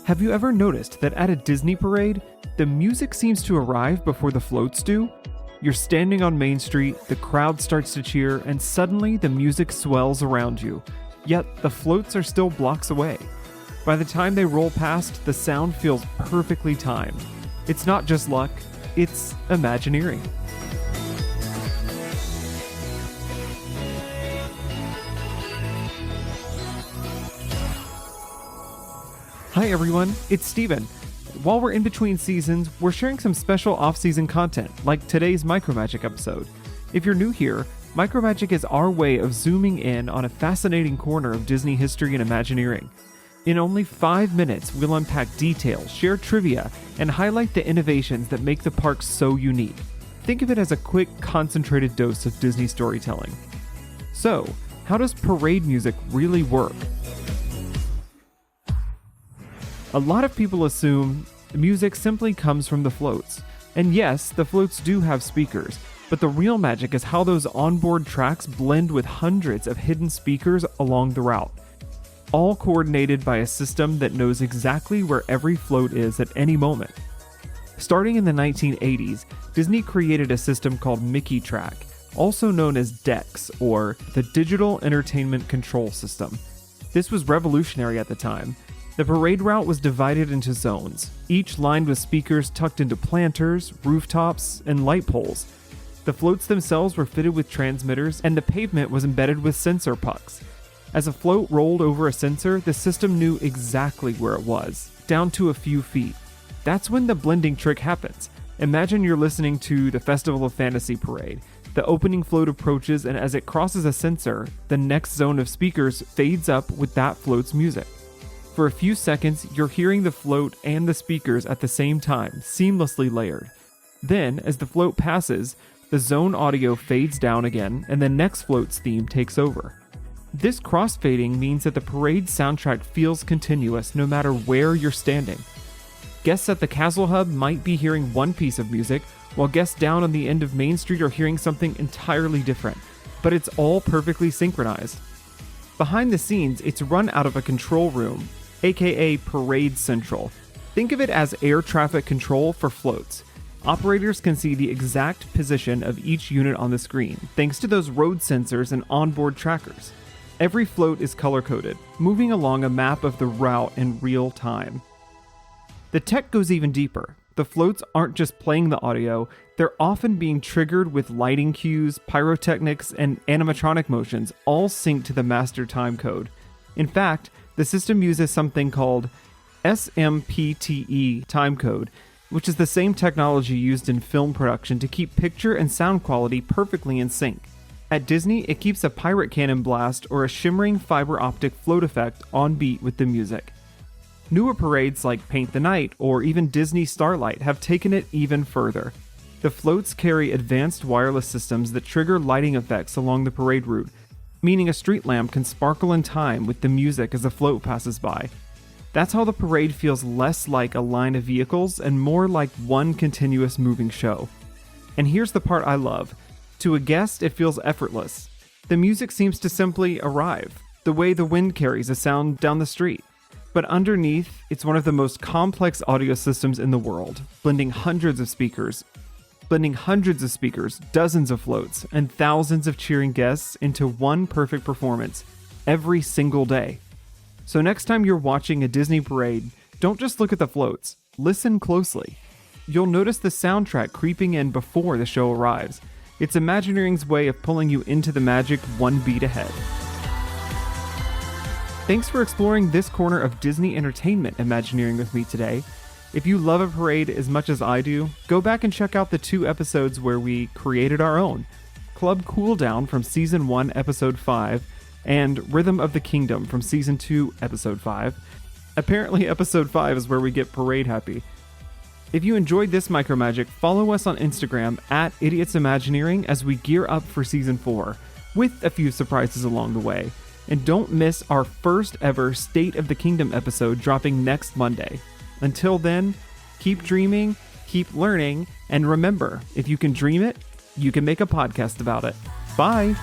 Have you ever noticed that at a Disney parade, the music seems to arrive before the floats do? You're standing on Main Street, the crowd starts to cheer, and suddenly the music swells around you. Yet the floats are still blocks away. By the time they roll past, the sound feels perfectly timed. It's not just luck, it's Imagineering. Hi everyone, it's Steven. While we're in between seasons, we're sharing some special off-season content, like today's Micromagic episode. If you're new here, Micromagic is our way of zooming in on a fascinating corner of Disney history and Imagineering. In only 5 minutes, we'll unpack details, share trivia, and highlight the innovations that make the park so unique. Think of it as a quick, concentrated dose of Disney storytelling. So, how does parade music really work? A lot of people assume the music simply comes from the floats. And yes, the floats do have speakers, but the real magic is how those onboard tracks blend with hundreds of hidden speakers along the route, all coordinated by a system that knows exactly where every float is at any moment. Starting in the 1980s, Disney created a system called Mickey Track, also known as DEX, or the Digital Entertainment Control System. This was revolutionary at the time. The parade route was divided into zones, each lined with speakers tucked into planters, rooftops, and light poles. The floats themselves were fitted with transmitters, and the pavement was embedded with sensor pucks. As a float rolled over a sensor, the system knew exactly where it was, down to a few feet. That's when the blending trick happens. Imagine you're listening to the Festival of Fantasy parade. The opening float approaches, and as it crosses a sensor, the next zone of speakers fades up with that float's music. For a few seconds, you're hearing the float and the speakers at the same time, seamlessly layered. Then, as the float passes, the zone audio fades down again, and the next float's theme takes over. This crossfading means that the parade soundtrack feels continuous no matter where you're standing. Guests at the Castle Hub might be hearing one piece of music, while guests down on the end of Main Street are hearing something entirely different, but it's all perfectly synchronized. Behind the scenes, it's run out of a control room, aka Parade Central. Think of it as air traffic control for floats. Operators can see the exact position of each unit on the screen, thanks to those road sensors and onboard trackers. Every float is color-coded, moving along a map of the route in real time. The tech goes even deeper. The floats aren't just playing the audio, they're often being triggered with lighting cues, pyrotechnics, and animatronic motions, all synced to the master time code. In fact, the system uses something called SMPTE timecode, which is the same technology used in film production to keep picture and sound quality perfectly in sync. At Disney, it keeps a pirate cannon blast or a shimmering fiber optic float effect on beat with the music. Newer parades like Paint the Night or even Disney Starlight have taken it even further. The floats carry advanced wireless systems that trigger lighting effects along the parade route, meaning a street lamp can sparkle in time with the music as a float passes by. That's how the parade feels less like a line of vehicles and more like one continuous moving show. And here's the part I love. To a guest, it feels effortless. The music seems to simply arrive, the way the wind carries a sound down the street. But underneath, it's one of the most complex audio systems in the world, blending hundreds of speakers, dozens of floats, and thousands of cheering guests into one perfect performance every single day. So next time you're watching a Disney parade, don't just look at the floats, listen closely. You'll notice the soundtrack creeping in before the show arrives. It's Imagineering's way of pulling you into the magic one beat ahead. Thanks for exploring this corner of Disney entertainment Imagineering with me today. If you love a parade as much as I do, go back and check out the 2 episodes where we created our own. Club Cool Down from Season 1, Episode 5, and Rhythm of the Kingdom from Season 2, Episode 5. Apparently, Episode 5 is where we get parade happy. If you enjoyed this Micromagic, follow us on Instagram at Idiots Imagineering as we gear up for Season 4, with a few surprises along the way. And don't miss our first ever State of the Kingdom episode dropping next Monday. Until then, keep dreaming, keep learning, and remember, if you can dream it, you can make a podcast about it. Bye!